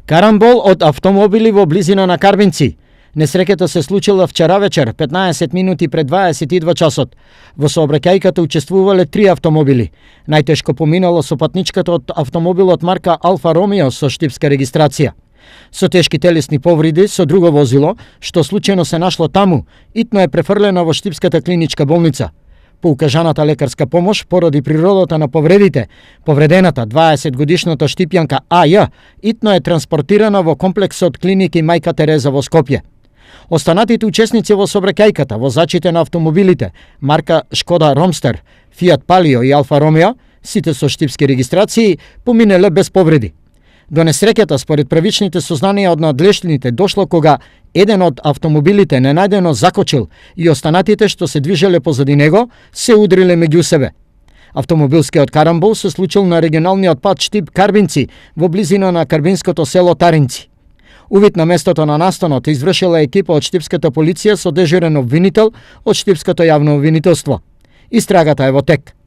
Карамбол од автомобили во близина на Карбинци. Несреќата се случила вчера вечер, 15 минути пред 22 часот. Во сообраќајката учествувале 3 автомобили. Најтешко поминало со патничката од автомобилот марка Алфа Ромео со штипска регистрација. Со тешки телесни повреди со друго возило, што случајно се нашло таму, итно е префрлено во Штипската клиничка болница. По укажаната лекарска помош поради природата на повредите, повредената 20-годишната штипјанка А.Ј. итно е транспортирана во комплексот клиники Мајка Тереза во Скопје. Останатите учесници во сообраќајката, возачите на автомобилите марка Шкода Ромстер, Фиат Палио и Алфа Ромео, сите со штипски регистрации, поминеле без повреди. До несреќата, според првичните сознанија од надлежните, дошло кога еден од автомобилите ненајдено закочил и останатите што се движеле позади него се удриле меѓу себе. Автомобилскиот карамбол се случил на регионалниот пат Штип Карбинци во близина на карбинското село Таринци. Увид на местото на настанот извршила екипа од Штипската полиција со дежурен обвинител од Штипското јавно обвинителство. Истрагата е во тек.